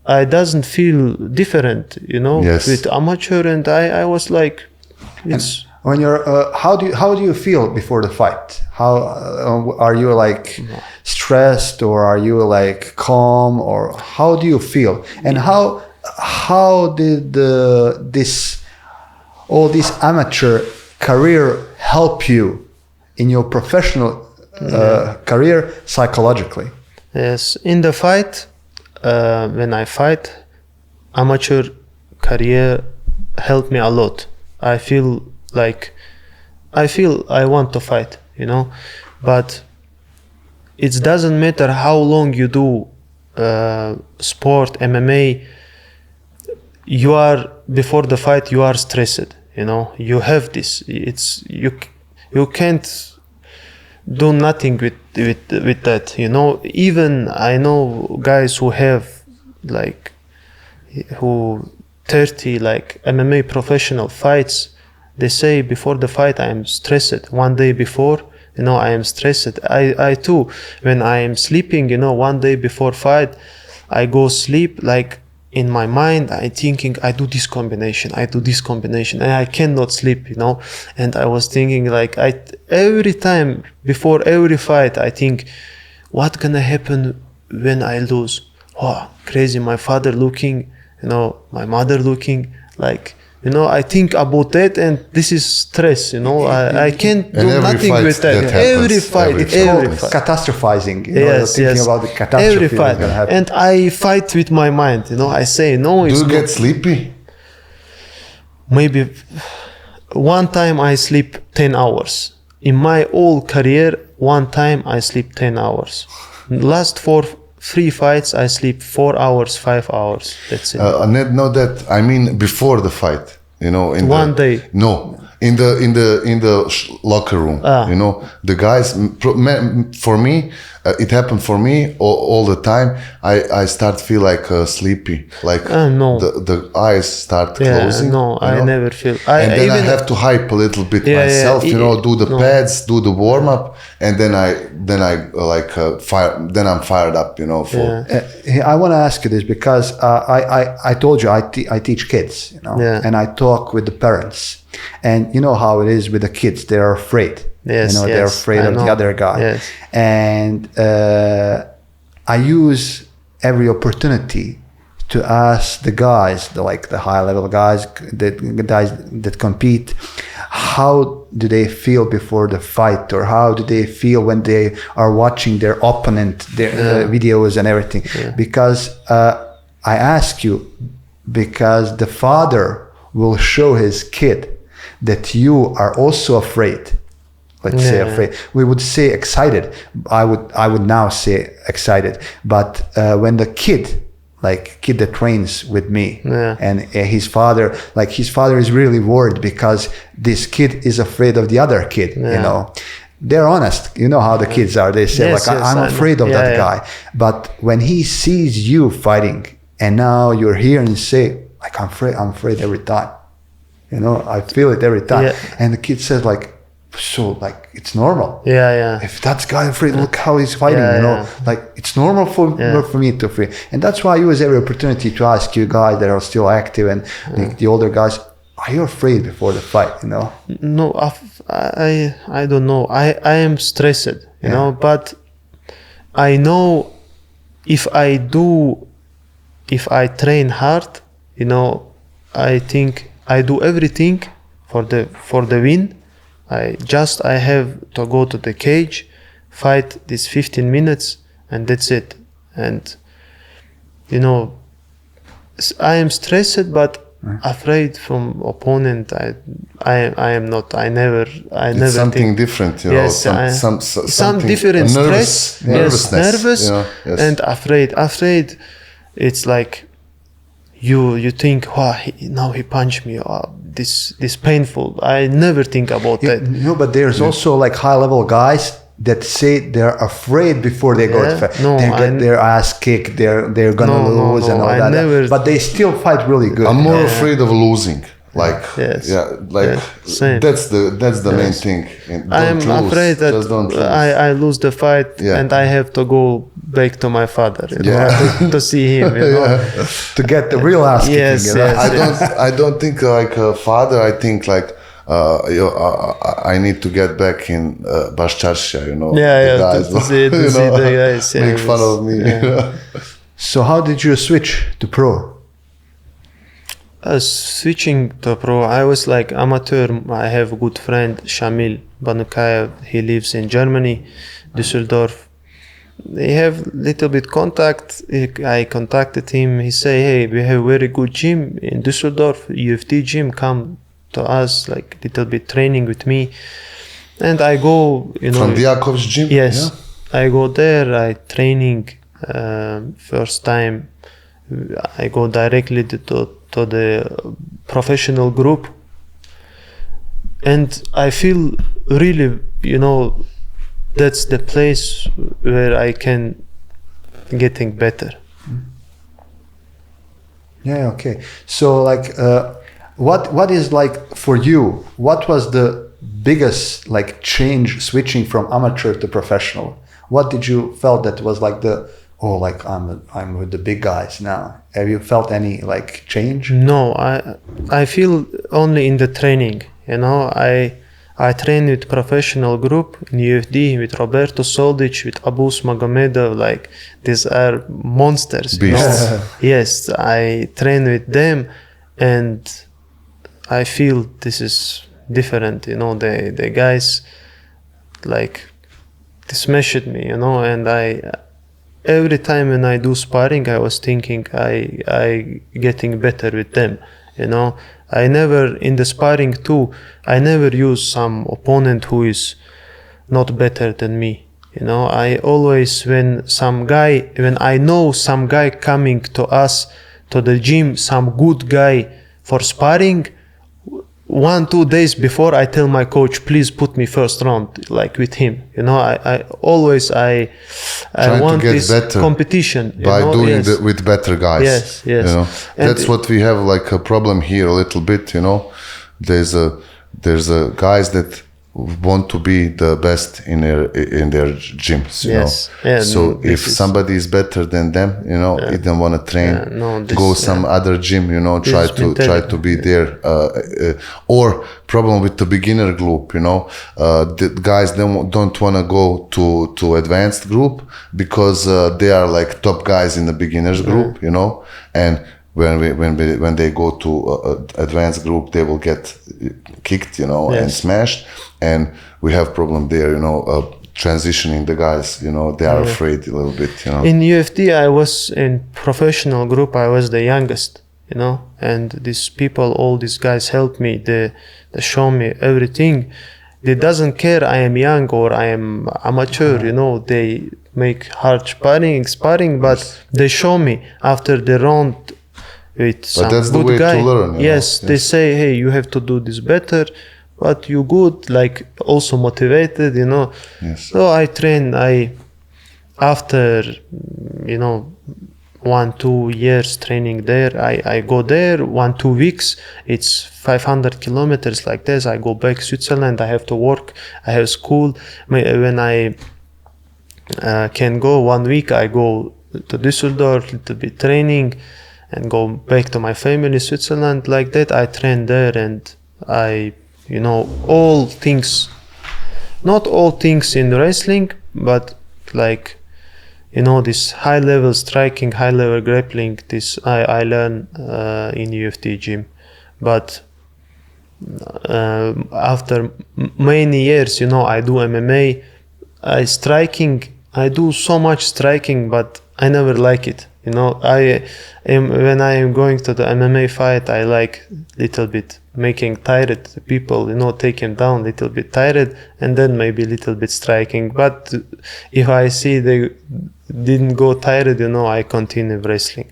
I doesn't feel different, you know, with amateur, and I was like, it's... When you're, how do you feel before the fight? How are you like stressed, or are you like calm, or how do you feel? And how did all this amateur career help you in your professional career psychologically? Yes, in the fight, when I fight, amateur career helped me a lot. I feel I want to fight, you know, but it doesn't matter how long you do sport, MMA. You are before the fight. You are stressed. You know, you have this. It's you can't do nothing with that. You know, even I know guys who have like who 30 like MMA professional fights. They say before the fight I am stressed. One day before, you know, I am stressed. I too, when I am sleeping, you know, one day before fight, I go sleep like in my mind I thinking I do this combination, and I cannot sleep, you know. And I was thinking like every time before every fight I think what gonna happen when I lose. Oh, crazy, my father looking, you know, my mother looking, like, you know, I think about that, and this is stress, you know. I can't do nothing with that. Every fight. Catastrophizing. You know, Yes, thinking yes. about the catastrophe Every that's fight. gonna happen. And I fight with my mind, you know. I say, no, Do it's you not. get sleepy? Maybe one time I sleep 10 hours. In my whole career, one time I sleep 10 hours. Last 3 fights, I sleep 4 hours, 5 hours. That's it. Ned, know that. I mean, before the fight, you know, in One day. No, in the locker room. You know, the guys. For me, it happened for me all the time. I start feel like sleepy, like No. the eyes start Yeah, closing. no, you I know? never feel. And then I have to hype a little bit myself, you know, do the pads, do the warm up, and then I like fire. Then I'm fired up, you know. For I want to ask you this because I told you I teach kids, you know, and I talk with the parents, and you know how it is with the kids. They're afraid. Yes, you know, they're afraid of the other guy. Yes. And I use every opportunity to ask the guys, the high level guys, the guys that compete, how do they feel before the fight, or how do they feel when they are watching their opponent, their videos and everything? Yeah. Because I ask you, because the father will show his kid that you are also afraid. Let's say afraid. We would say excited. I would now say excited. But when the kid that trains with me, and his father is really worried because this kid is afraid of the other kid. You know, they're honest. You know how the kids are. They say I'm afraid of that guy. But when he sees you fighting, and now you're here and say like I'm afraid every time. You know, I feel it every time. And the kid says like, so like it's normal. If that guy afraid, look how he's fighting. You know, like it's normal for me to feel. And that's why I use every opportunity to ask you guys that are still active and the older guys, are you afraid before the fight? You know? No, I don't know. I am stressed. You know, but I know if I train hard, you know, I think I do everything for the win. I have to go to the cage, fight these 15 minutes, and that's it. And you know, I am stressed, but afraid from opponent. I am not. I never. It's something different, you know. Some different stress. Nervousness. Nervous, you know? and afraid. Afraid. It's like you think, now he punched me. This painful. I never think about that. No, but there's also like high level guys that say they're afraid before they go to fight. No, they get their ass kicked. They're gonna lose and all that. Never, but they still fight really good. I'm more afraid of losing. Like same. that's the main thing. I'm afraid that I lose the fight and I have to go back to my father, you know, to see him, you know, to get the real ass kicking. You know? I don't think like a father. I think like I need to get back in Bashcharsha, you know. To see the guys. Make fun of me. You know? So how did you switch to pro? Switching to pro, I was like amateur. I have a good friend, Shamil Banukayev. He lives in Germany, Düsseldorf. They have little bit contact. I contacted him. He say, hey, we have very good gym in Düsseldorf, UFT gym. Come to us, like little bit training with me. And I go, you know. From Diakov's gym? Yes. I go there, I training. First time I go directly to the professional group, and I feel really, that's the place where I can getting better. Yeah, okay. So like what is like for you, what was the biggest like change switching from amateur to professional? What did you felt that was like I'm with the big guys now? Have you felt any like change? No, I feel only in the training. I train with professional group in UFD with Roberto Soldic, with Abus Magomedov. Like these are monsters. Yes, I train with them, and I feel this is different. The guys like they smashed me. And every time when I do sparring, I was thinking I getting better with them. I never in the sparring too. I never use some opponent who is not better than me. I always when I know some guy coming to us to the gym, some good guy for sparring. 1-2 days before, I tell my coach, please put me first round, like with him. I always I want this competition by doing with better guys. Yes. That's what we have like a problem here a little bit. There's a guys that want to be the best in their gyms. So if somebody is better than them, he don't want to train. Go some other gym. Try to be there. Or problem with the beginner group. The guys don't want to go to advanced group because they are like top guys in the beginners group. And when they go to advanced group, they will get kicked, and smashed, and we have problem there, transitioning the guys, they are afraid a little bit, In UFD, I was in professional group. I was the youngest, and these people, all these guys helped me. They show me everything. They doesn't care I am young or I am amateur, they make hard sparring, but they show me after the round with some that's good the way guy. to learn. Yes, they say, hey, you have to do this better, but you good, like also motivated, Yes. So I train. After 1-2 years training there, I go there 1-2 weeks. It's 500 kilometers like this. I go back Switzerland. I have to work. I have school. When I can go 1 week, I go to Düsseldorf, little bit training, and go back to my family, Switzerland, like that. I train there, and I, all things, not all things in wrestling, but like, this high level striking, high level grappling, this I learn in UFD gym. But after many years, I do MMA, I do so much striking, but I never like it. When I am going to the MMA fight, I like little bit making tired people, take them down little bit tired, and then maybe little bit striking. But if I see they didn't go tired, I continue wrestling.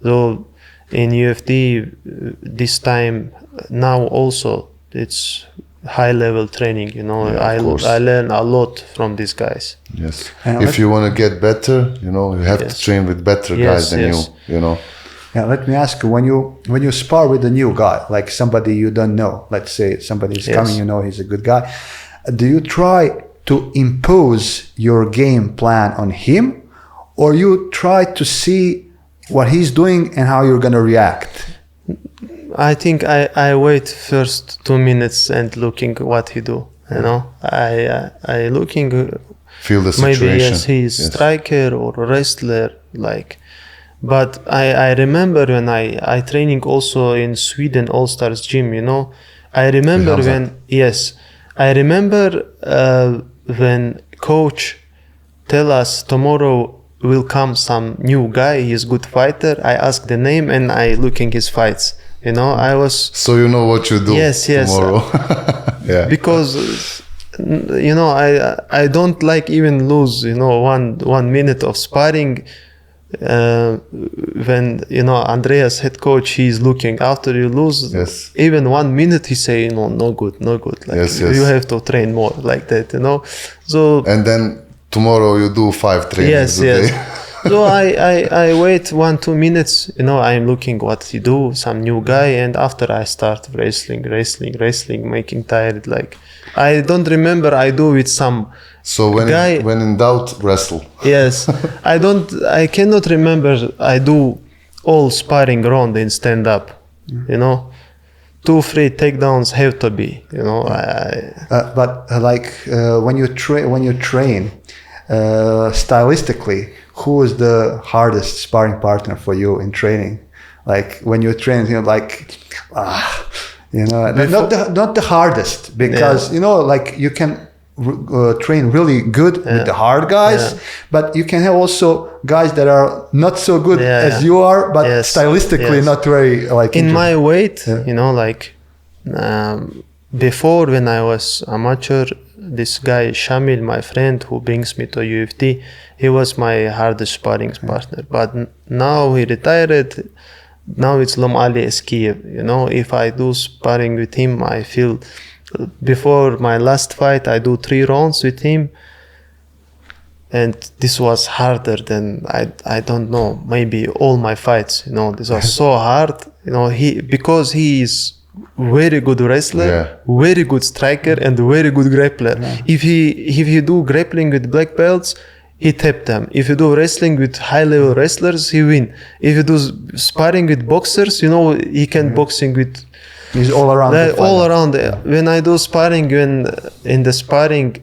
So in UFD this time now also it's high level training, I learn a lot from these guys. Yes. If you want to get better, you have to train with better guys than you. Yeah, let me ask you, when you spar with a new guy, like somebody you don't know, let's say somebody is coming, he's a good guy, do you try to impose your game plan on him, or you try to see what he's doing and how you're going to react? I think I wait first 2 minutes and looking what he do. I looking. Feel the situation. Maybe he's striker or wrestler, like. But I remember when I training also in Sweden All Stars gym. I remember when coach tell us tomorrow will come some new guy. He's good fighter. I ask the name and I looking his fights. I was. So what you do tomorrow. Yeah. Because you know, I don't like even lose, you know, one minute of sparring. When, you know, Andreas, head coach, he's looking after you lose. Yes. Even 1 minute, he say, no good. Like, Yes. you have to train more, like that, you know. So. And then tomorrow you do 5 trainings a day. So I wait 1-2 minutes, you know, I'm looking what he do, some new guy, and after I start wrestling, making tired. Like, I don't remember I do with some So when in doubt, wrestle. Yes. I cannot remember I do all sparring round in stand up, you know. 2-3 takedowns have to be, you know. But when you train stylistically, who is the hardest sparring partner for you in training? Like when you train, you know, like, you know, not the hardest, because you know, like you can train really good with the hard guys, but you can have also guys that are not so good as you are, but stylistically not very like. In my weight, you know, like before when I was amateur, this guy Shamil, my friend who brings me to UFT, he was my hardest sparring partner. But now he retired. Now it's Lom Ali Eskiev. You know, if I do sparring with him, I feel. Before my last fight, I do 3 rounds with him, and this was harder than I don't know, maybe all my fights. You know, this was so hard. You know, because he is very good wrestler, very good striker, and very good grappler. If you do grappling with black belts, he tap them. If you do wrestling with high level wrestlers, he win. If you do sparring with boxers, you know, he can boxing with. He's all around. All around. When I do sparring, in the sparring,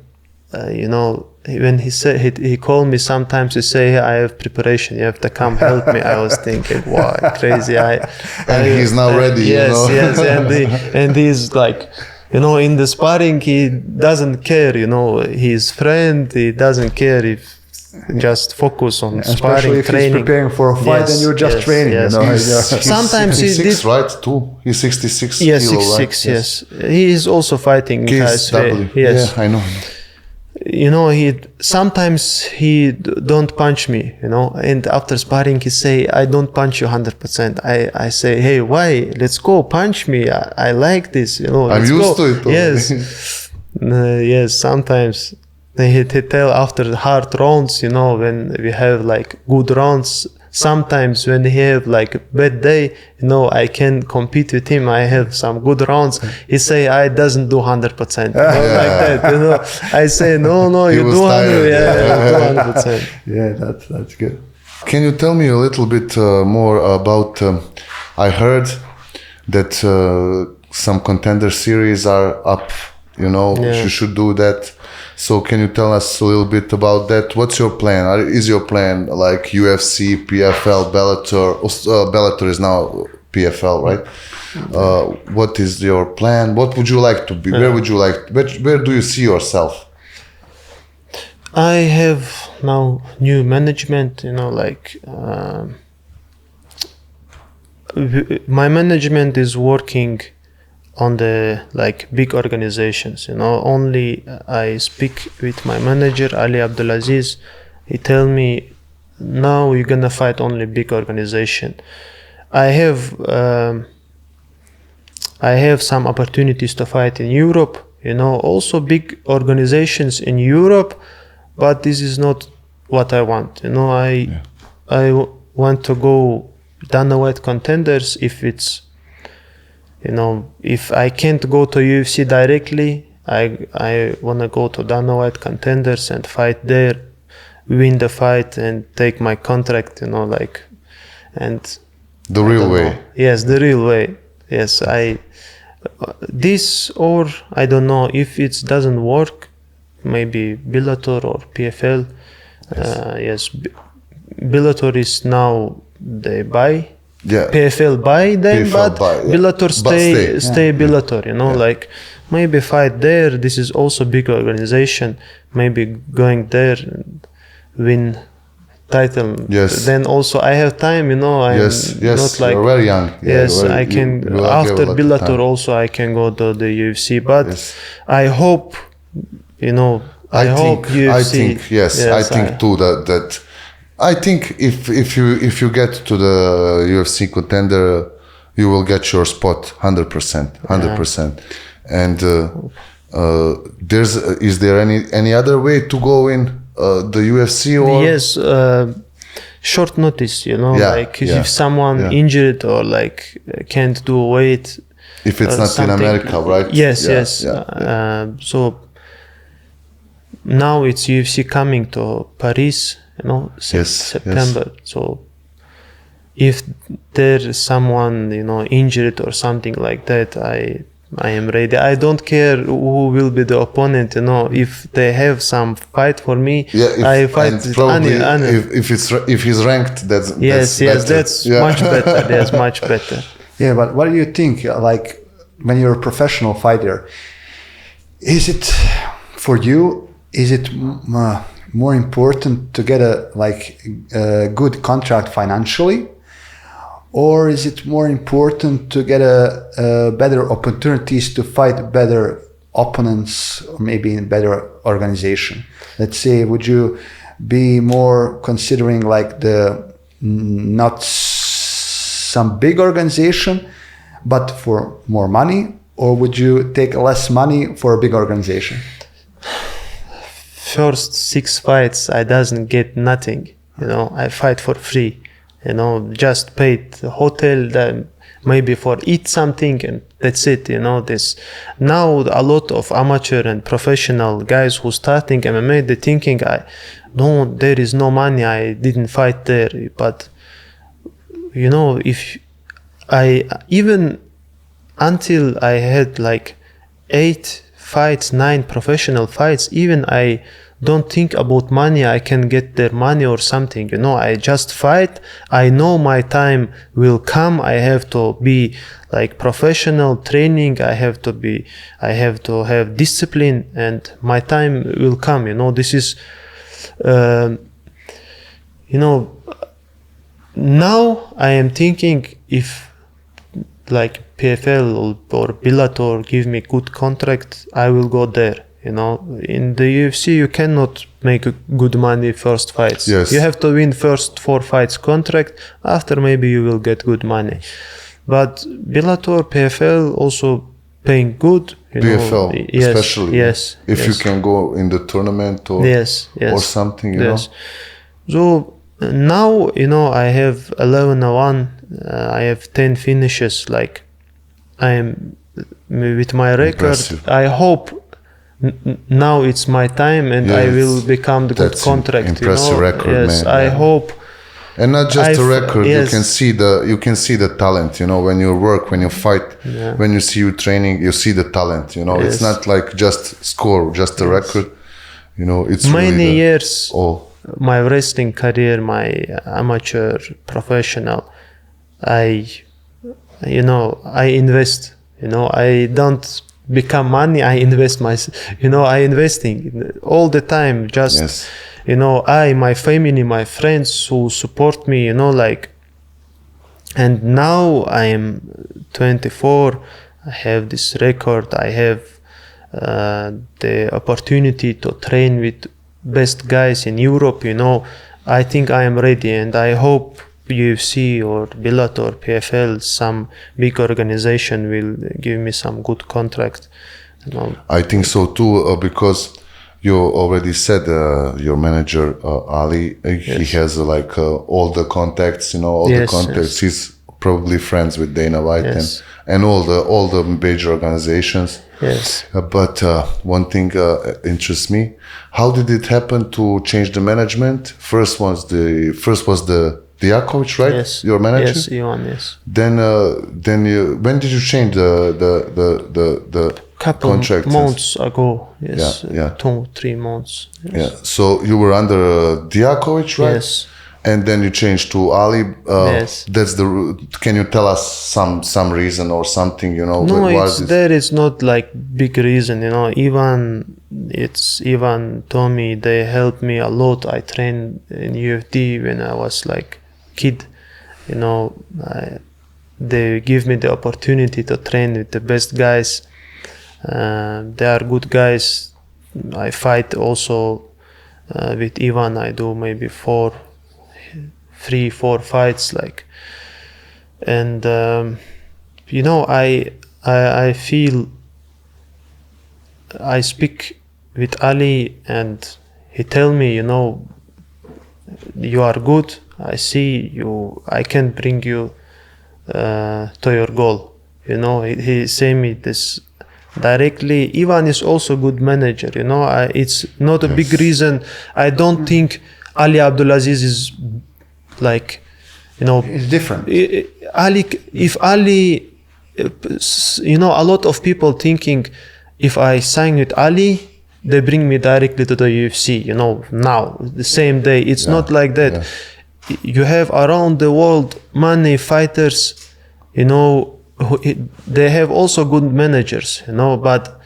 you know, when he called me sometimes to say, I have preparation, you have to come help me. I was thinking, wow, crazy. And he's now ready. Yes, you know? yes, and he's like, you know, in the sparring, he doesn't care. You know, his friend, he doesn't care if. Just focus on sparring, if training. He's preparing for a fight and you're just training. Yes. You know? Sometimes 66, he did, right? Too. He's 66. Yes, kilo, 66. Right? Yes, he is also fighting KSW. Yes, Yeah, I know. You know, sometimes he don't punch me. You know, and after sparring, he say, "I don't punch you 100%." I say, "Hey, why? Let's go, punch me. I like this. You know, I'm used to it. Yes, yes. Sometimes. He tell after hard rounds, you know, when we have like good rounds, sometimes when he have like bad day, you know, I can compete with him. I have some good rounds. He say, I doesn't do 100%. Like that, you know. I say, no, you do 100%. Yeah, that's good. Can you tell me a little bit more about, I heard that some contender series are up, you know, you should do that. So can you tell us a little bit about that? What's your plan? Is your plan like UFC, PFL, Bellator? Bellator is now PFL, right? What is your plan? What would you like to be? Where would you like? Where do you see yourself? I have now new management. You know, like my management is working on the like big organizations, you know. Only I speak with my manager Ali Abdulaziz. He tell me, now you're gonna fight only big organization. I have some opportunities to fight in Europe, you know, also big organizations in Europe, but this is not what I want, you know. I want to go Dana White contenders if it's, you know, if I can't go to UFC directly, I want to go to Dana White contenders and fight there, win the fight and take my contract, you know, like, and the real way. Yes, the real way. Yes, this, or I don't know, if it doesn't work, maybe Bellator or PFL. Yes, Bellator is now they buy. Yeah. PFL buy them, PFL but buy, Bellator stay Bellator, you know, like maybe fight there. This is also big organization. Maybe going there and win title. Yes. Then also I have time, you know. I'm not like, you're very young. Yes, I can after Bellator also I can go to the UFC. But I hope I hope UFC. I think yes. I think too that I think if you get to the UFC contender, you will get your spot 100%. And is there any other way to go in the UFC or? Yes, short notice. If someone injured or like can't do weight. If it's not in America, right? Yes. So now it's UFC coming to Paris, September. So if there's someone, injured or something like that, I am ready. I don't care who will be the opponent, if they have some fight for me, I fight with probably if he's ranked, that's much better. That's much better. Yeah, but what do you think, like, when you're a professional fighter, is it for you, is it more important to get a good contract financially, or is it more important to get a better opportunities to fight better opponents, or maybe in better organization? Let's say, would you be more considering like the not some big organization but for more money, or would you take less money for a big organization? First 6 fights I doesn't get nothing, I fight for free, just paid the hotel, then maybe for eat something, and that's it. This now a lot of amateur and professional guys who starting MMA, they thinking there is no money, I didn't fight there. But if I even until I had like 8 fights, 9 professional fights, even I don't think about money, I can get their money or something. I just fight. I know my time will come. I have to be like professional training. I have to have discipline, and my time will come. This is, now I am thinking, if like PFL or Bellator give me good contract, I will go there. In the UFC you cannot make good money first fights. Yes. You have to win first 4 fights contract, after maybe you will get good money. But Bellator, PFL also paying good. PFL yes, especially. Yes. If you can go in the tournament or or something, you know. So now, I have 11-1. I have 10 finishes. Like, I am with my record. Impressive. I hope now it's my time, and I will become the good contract. Impressive record, yes, man. I hope. And not just a record. Yes. You can see the talent. When you work, when you fight, when you see you training, you see the talent. It's not like just score, just a record. It's many really years. My wrestling career, my amateur, professional, I invest. I don't become money. I invest I investing all the time. Just my family, my friends who support me. And now I am 24. I have this record. I have the opportunity to train with best guys in Europe. I think I am ready, and I hope UFC or Bellator, PFL, some big organization will give me some good contract. I think so too, because you already said your manager Ali, he has all the contacts, all the contacts. He's probably friends with Dana White and all the major organizations. Yes. But one thing interests me. How did it happen to change the management? First was the Diakovic, right? Yes. Your manager. Yes, Ivan. Yes. Then when did you change the couple contract? Months ago. Yes. 2-3 months. Yes. Yeah. So you were under Diakovic, right? Yes. And then you changed to Ali. Yes. Can you tell us some reason or something? No, there is not like big reason. Ivan, Tommy, they helped me a lot. I trained in UFD when I was like kid. They give me the opportunity to train with the best guys. They are good guys. I fight also with Ivan. I do maybe 3-4 fights, like, and I feel I speak with Ali and he tell me, you are good. I see you. I can bring you to your goal. He say me this directly. Ivan is also good manager. It's not a big reason. I don't think Ali Abdulaziz is like, it's different. Ali, a lot of people thinking if I sign with Ali, they bring me directly to the UFC, now, the same day. It's not like that. Yeah. You have around the world many fighters, they have also good managers, but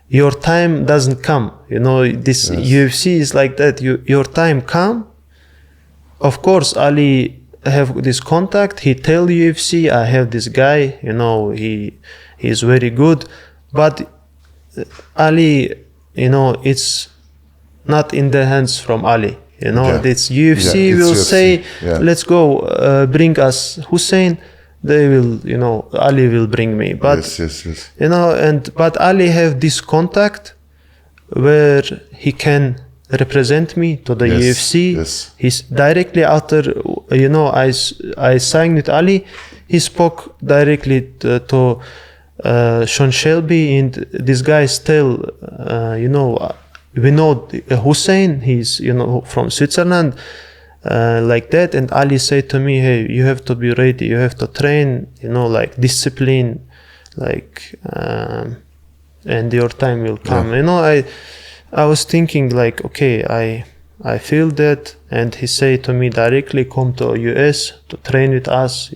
your time doesn't come. This UFC is like that. Your time come. Of course, Ali have this contact. He tell UFC, I have this guy, he is very good. But Ali, it's not in the hands from Ali. This UFC will UFC. Say, let's go, bring us Hussein. They will, Ali will bring me. But yes. But Ali have this contact where he can represent me to the UFC. Yes. He's directly after, I signed with Ali. He spoke directly to Sean Shelby, and this guy still, we know Hussein. He's from Switzerland, like that. And Ali said to me, "Hey, you have to be ready. You have to train. like discipline, like, and your time will come." I was thinking like, okay, I feel that, and he said to me directly, come to US to train with us.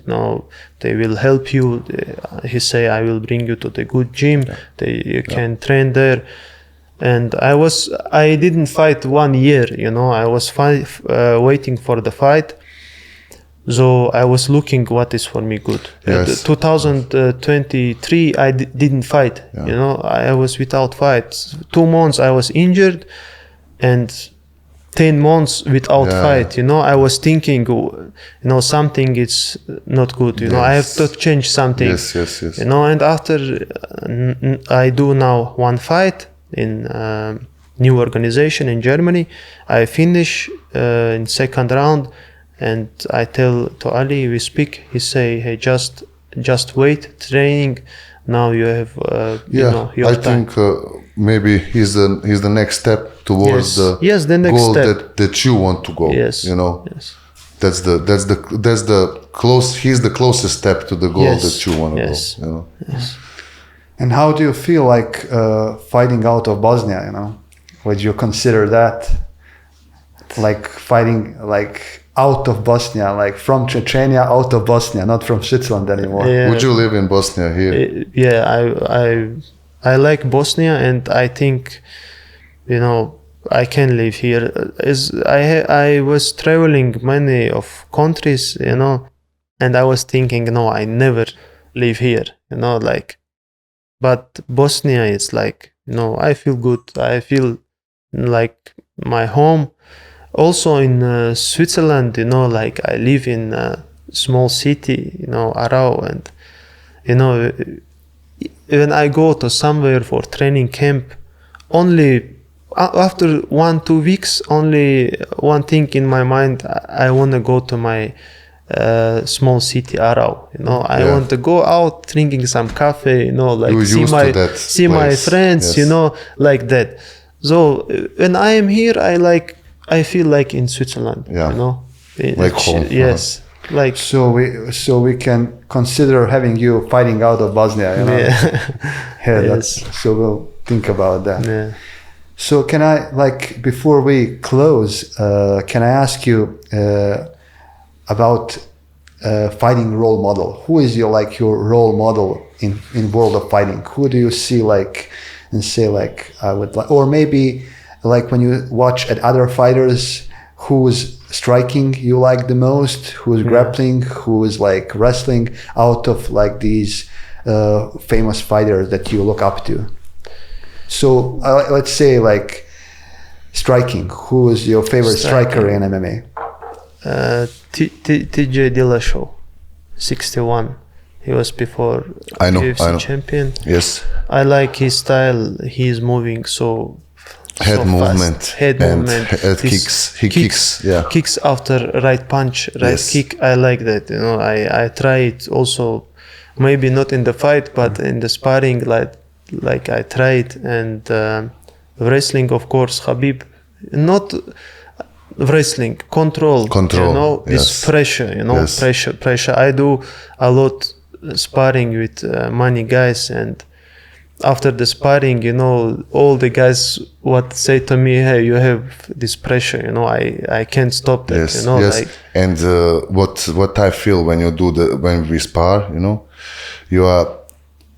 They will help you. He say, I will bring you to the good gym. You can train there. And I didn't fight 1 year. I was waiting for the fight. So I was looking what is for me good. Yes. 2023, I didn't fight. I was without fight. 2 months I was injured, and 10 months without fight. I was thinking, something is not good. I have to change something. Yes. And after I do now 1 fight in new organization in Germany, I finish in second round. And I tell to Ali, we speak. He say, "Hey, just wait, training. Now you have, your I time." think maybe he's the next step towards the next goal step that you want to go. Yes. Yes. That's the close. He's the closest step to the goal that you want to go. Yes. And how do you feel like fighting out of Bosnia? Would you consider that like fighting like out of Bosnia, like from Chechnya out of Bosnia, not from Switzerland anymore? Would you live in Bosnia here? I like Bosnia, and I think, I can live here. I was traveling many of countries, and I was thinking, no, I never live here, but Bosnia is like, I feel good. I feel like my home. Also in Switzerland, like I live in a small city, Aarau, and when I go to somewhere for training camp, only after 1-2 weeks, only one thing in my mind, I want to go to my small city Aarau. I want to go out drinking some coffee, like see my friends, like that. So when I am here, I feel like in Switzerland, like home. Yes, like so we can consider having you fighting out of Bosnia. So we'll think about that. Yeah. So can I, like, before we close, can I ask you about fighting role model? Who is your role model in world of fighting? Who do you see and say I would like, or maybe when you watch at other fighters, who's striking you like the most, who's grappling, who's wrestling, out of these famous fighters that you look up to? So let's say striking. Who is your favorite striker in MMA? TJ Dillashaw, 61. He was before UFC champion. Yes. I like his style. He's moving so head movement. Head movement. Kicks. He kicks. Yeah. Kicks after right punch, right kick. I like that. I try it also. Maybe not in the fight, but in the sparring, like I try it. And wrestling, of course, Khabib. Not wrestling, control. This pressure. Pressure. I do a lot sparring with many guys, and after the sparring, all the guys what say to me, hey, you have this pressure, I can't stop that. Yes. And what I feel when when we spar, you are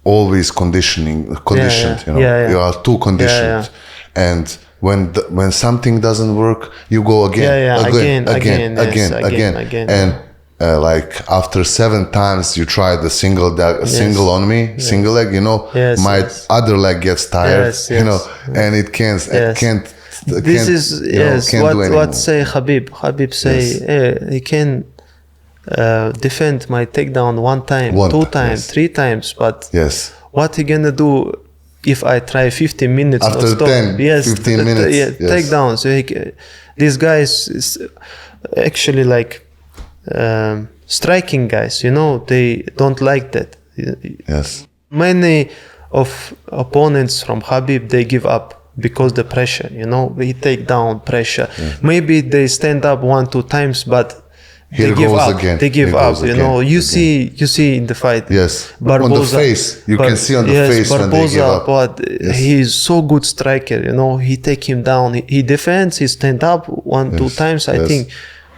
always conditioned. You are too conditioned, and when something doesn't work, you go again, and like after 7 times you try the single on me, single leg, my other leg gets tired, and it can't. This is what say Khabib. Khabib say he can defend my takedown 1 time, 2 times, 3 times, but what he gonna do if I try 15 minutes after 10, 15 minutes? Takedown. So these guys is actually like striking guys, they don't like that. Yes. Many of opponents from Khabib, they give up because the pressure, we take down pressure. Maybe they stand up 1-2 times, but they give up. They give up. You see in the fight. Yes. Barboza, on the face, you can see on the face Barboza, when they give up. But he is so good striker. He take him down. He defends. He stand up 1-2 times, I think,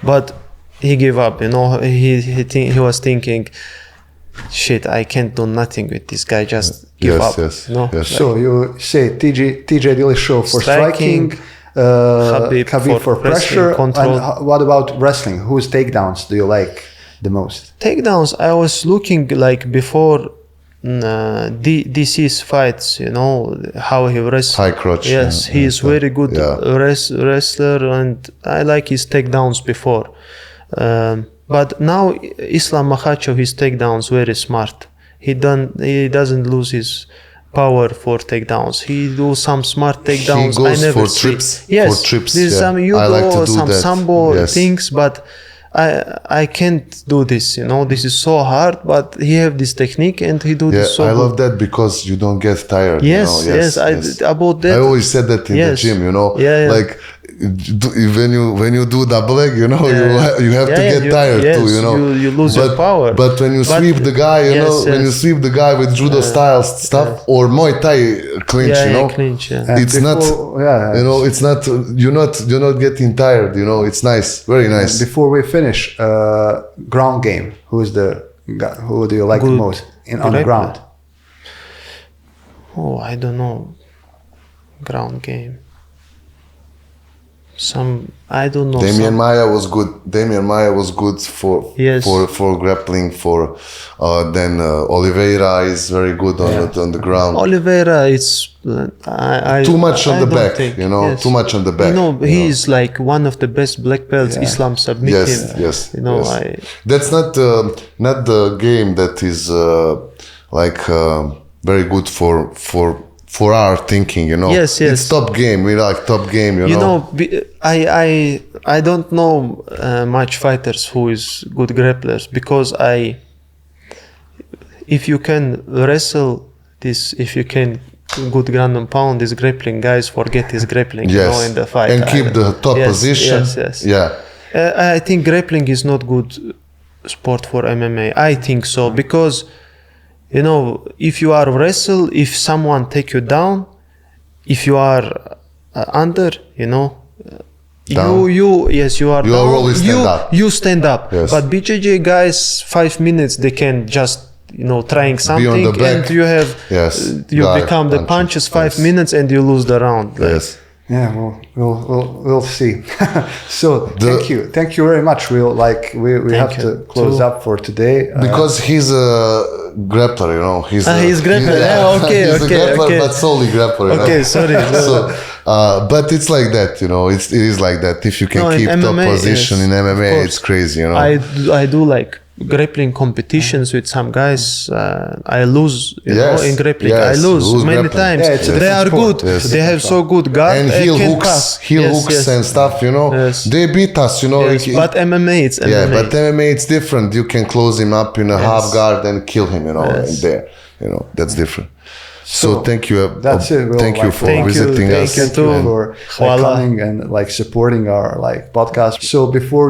but he gave up. He was thinking, shit, I can't do nothing with this guy. Just give up. Yes. So you say TJ Dillashaw for striking. Khabib for pressure. Control. And what about wrestling? Whose takedowns do you like the most? Takedowns, I was looking like before DC's fights, how he wrestles. High crotch. Yes, he is very good wrestler, and I like his takedowns before. But now Islam Makhachev, his takedowns very smart. He doesn't lose his power for takedowns. He do some smart takedowns. He goes I never for trips. Yes, for trips. There's some judo, like some sambo things, but I can't do this. This is so hard, but he have this technique and he do this so I good. love that because you don't get tired. Yes. About that. I always said that in the gym. Like when you do double leg, you have to get tired too. You lose your power. But when you sweep the guy, when you sweep the guy with judo style stuff or Muay Thai clinch, clinch, it's not. It's not. You're not getting tired. It's nice, very nice. Before we finish, ground game. Who do you like the most on the ground? Oh, I don't know. Ground game. I don't know. Damian Maia was good for grappling. Then Oliveira is very good on the ground. Oliveira, it's too much on the back. Too much on the back. He is like one of the best black belts. Islam submit him. Yes. That's not the game that is very good for our thinking, Yes. It's top game. We like top game, I don't know much fighters who is good grapplers because if you can wrestle this, if you can good ground and pound, these grappling guys forget his grappling, in the fight. And keep the top position. Yes. Yeah. I think grappling is not good sport for MMA. I think so because if you are wrestle, if someone take you down, if you are under, you are down. Always stand up. You stand up. Yes. But BJJ guys, 5 minutes, they can just trying something, and you have become the punches 5 minutes, and you lose the round. Yes. Yeah, we'll see. So thank you very much. We have to close up for today because he's grappler, you know. He's grappler. He's a grappler, but solely grappler. You Okay, know? sorry. So, but it's like that, you know. It is like that. If you can keep in top MMA, position yes, in of MMA, course. it's crazy, you know. I do like grappling competitions with some guys. I lose, you know, in grappling. Yes, I lose many grappling. times. Yeah, it's a They different are sport. good. Yes. They have so good guard And heel hooks and stuff, you know. Yes. They beat us, you know. Yes, but MMA, it's MMA. Yeah, but MMA it's different. You can close him up in a half guard and kill him, you know, and there, you know, that's different. So thank you. That's it. Well, thank you for visiting us. Thank you for Voila. coming and like supporting our like podcast. So before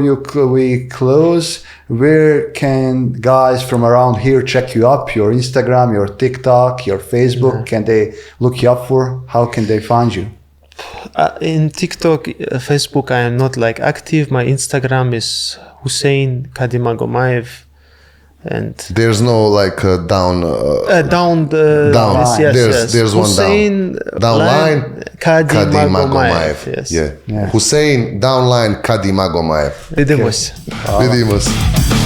we close, where can guys from around here check you up? Your Instagram, your TikTok, your Facebook? Can they look you up for? How can they find you? In TikTok, Facebook, I am not like active. My Instagram is Husein Kadimagomaev. And there's no like down. Down. Yes, there's one Hussein down line. Kadimagomaev. Yes. Yeah. Husein downline Kadimagomaev. Vidimos. Vidimos.